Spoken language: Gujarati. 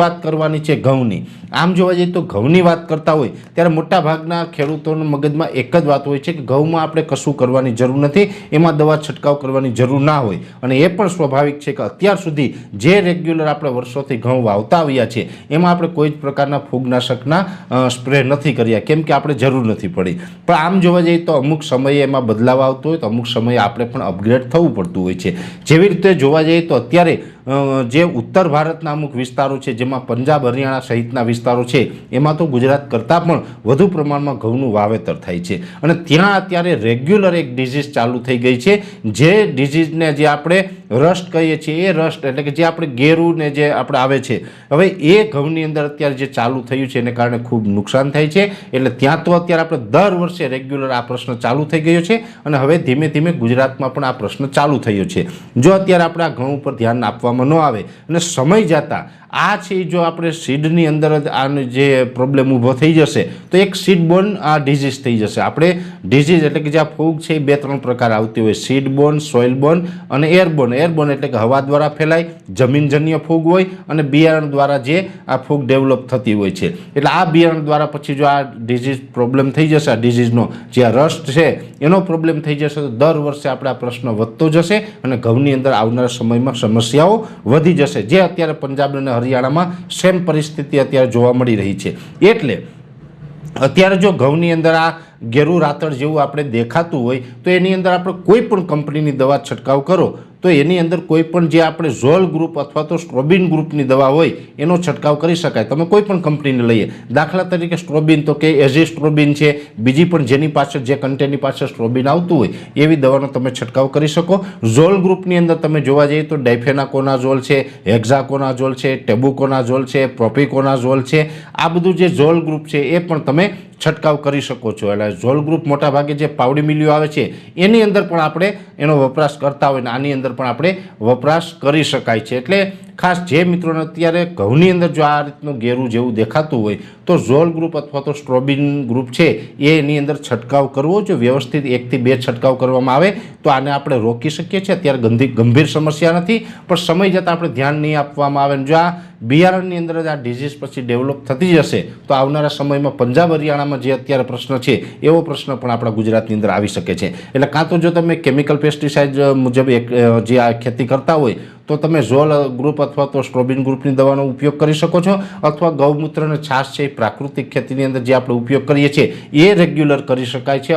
વાત કરવાની છે ઘઉંની। આમ જોવા જઈએ તો ઘઉંની વાત કરતા હોય ત્યારે મોટા ભાગના ખેડૂતોના મગજમાં એક જ વાત હોય છે કે ઘઉંમાં આપણે કશું કરવાની જરૂર નથી, એમાં દવા છંટકાવ કરવાની જરૂર ના હોય। અને એ પણ સ્વાભાવિક છે કે અત્યાર સુધી જે રેગ્યુલર આપણે વર્ષોથી ઘઉં વાવતા આવ્યા છે એમાં આપણે કોઈ જ પ્રકારના ફૂગનાશકના સ્પ્રે નથી કર્યા, કેમ કે આપણે જરૂર નથી પડી। પણ આમ જોવા જઈએ તો અમુક સમયે એમાં બદલાવ આવતો હોય તો અમુક સમયે આપણે પણ અપગ્રેડ થવું પડતું હોય છે। જેવી રીતે જોવા જઈએ તો અત્યારે જે ઉત્તર ભારતના અમુક વિસ્તારો છે જેમાં પંજાબ હરિયાણા સહિતના વિસ્તારો છે એમાં તો ગુજરાત કરતાં પણ વધુ પ્રમાણમાં ઘઉંનું વાવેતર થાય છે અને ત્યાં અત્યારે રેગ્યુલર એક ડિઝીઝ ચાલુ થઈ ગઈ છે, જે ડિઝીઝને જે આપણે રસ્ટ કહીએ છીએ, એ રસ્ટ એટલે કે જે આપણે ગેરુને જે આપણે આવે છે, હવે એ ઘઉંની અંદર અત્યારે જે ચાલુ થયું છે એને કારણે ખૂબ નુકસાન થાય છે। એટલે ત્યાં તો અત્યારે આપણે દર વર્ષે રેગ્યુલર આ પ્રશ્ન ચાલુ થઈ ગયો છે અને હવે ધીમે ધીમે ગુજરાતમાં પણ આ પ્રશ્ન ચાલુ થયો છે। જો અત્યારે આપણે આ ઘઉં ઉપર ધ્યાન આપવામાં ન આવે અને સમય જતાં આ છે જો આપણે સીડની અંદર જ આનો જે પ્રોબ્લેમ ઊભો થઈ જશે તો એક સીડબોર્ન આ ડિઝીઝ થઈ જશે। આપણે ડિઝીઝ એટલે કે જે આ ફૂગ છે એ 2-3 પ્રકાર આવતી હોય, સીડબોર્ન, સોઇલબોર્ન અને એરબોર્ન। એરબોર્ન એટલે કે હવા દ્વારા ફેલાય, જમીનજન્ય ફૂગ હોય અને બિયારણ દ્વારા જે આ ફૂગ ડેવલપ થતી હોય છે। એટલે આ બિયારણ દ્વારા પછી જો આ ડિઝીઝ પ્રોબ્લેમ થઈ જશે, આ ડિઝીઝનો જે આ રસ્ટ છે એનો પ્રોબ્લેમ થઈ જશે તો દર વર્ષે આપણે આ પ્રશ્ન વધતો જશે અને ઘઉંની અંદર આવનારા સમયમાં સમસ્યાઓ વધી જશે, જે અત્યારે પંજાબ અને હરિયાણામાં સેમ પરિસ્થિતિ અત્યારે જોવા મળી રહી છે। એટલે અત્યારે જો ઘઉંની અંદર આ ગેરુ રાતળ જેવું આપણે દેખાતું હોય તો એની અંદર આપણે કોઈ પણ કંપનીની દવા છંટકાવ કરો તો એની અંદર કોઈ પણ જે આપણે ઝોલ ગ્રુપ અથવા તો સ્ટ્રોબિન ગ્રુપની દવા હોય એનો છંટકાવ કરી શકાય। તમે કોઈ પણ કંપનીને લઈએ, દાખલા તરીકે સ્ટ્રોબિન તો કે એઝિસ્ટ્રોબિન છે, બીજી પણ જેની પાછળ જે કન્ટેનની પાછળ સ્ટ્રોબિન આવતું હોય એવી દવાનો તમે છંટકાવ કરી શકો। ઝોલ ગ્રુપની અંદર તમે જોવા જઈએ તો ડાયફેનાકોનાઝોલ છે, હેક્ઝાકોનાઝોલ છે, ટેબુકોનાઝોલ છે, પ્રોપિકોનાઝોલ છે, આ બધું જે ઝોલ ગ્રુપ છે એ પણ તમે છંટકાવ કરી શકો છો। એટલે ઝોલ ગ્રુપ મોટાભાગે જે પાવડી મિલ્યો આવે છે એની અંદર પણ આપણે એનો વપરાશ કરતા હોય ને આની અંદર પણ આપણે વપરાશ કરી શકાય છે। એટલે ખાસ જે મિત્રોને અત્યારે ઘઉંની અંદર જો આ રીતનું ગેરું જેવું દેખાતું હોય તો ઝોલ ગ્રુપ અથવા તો સ્ટ્રોબિન ગ્રુપ છે એની અંદર છંટકાવ કરવો જો વ્યવસ્થિત 1 થી 2 છંટકાવ કરવામાં આવે તો આને આપણે રોકી શકીએ છીએ। અત્યારે ગંભીર સમસ્યા નથી, પણ સમય જતાં આપણે ધ્યાન નહીં આપવામાં આવે જો આ બિયારણની અંદર જ આ ડિઝીઝ પછી ડેવલપ થતી જશે તો આવનારા સમયમાં પંજાબ હરિયાણામાં જે અત્યારે પ્રશ્ન છે એવો પ્રશ્ન પણ આપણા ગુજરાતની અંદર આવી શકે છે। એટલે કાં તો જો તમે કેમિકલ પેસ્ટિસાઇડ મુજબ જે આ ખેતી કરતા હોય તો તમે ઝોલ ગ્રુપ અથવા તો સ્ટ્રોબિન ગ્રુપની દવાનો ઉપયોગ કરી શકો છો, અથવા ગૌમૂત્ર અને છાશ છે એ પ્રાકૃતિક ખેતીની અંદર જે આપણે ઉપયોગ કરીએ છીએ એ રેગ્યુલર કરી શકાય છે।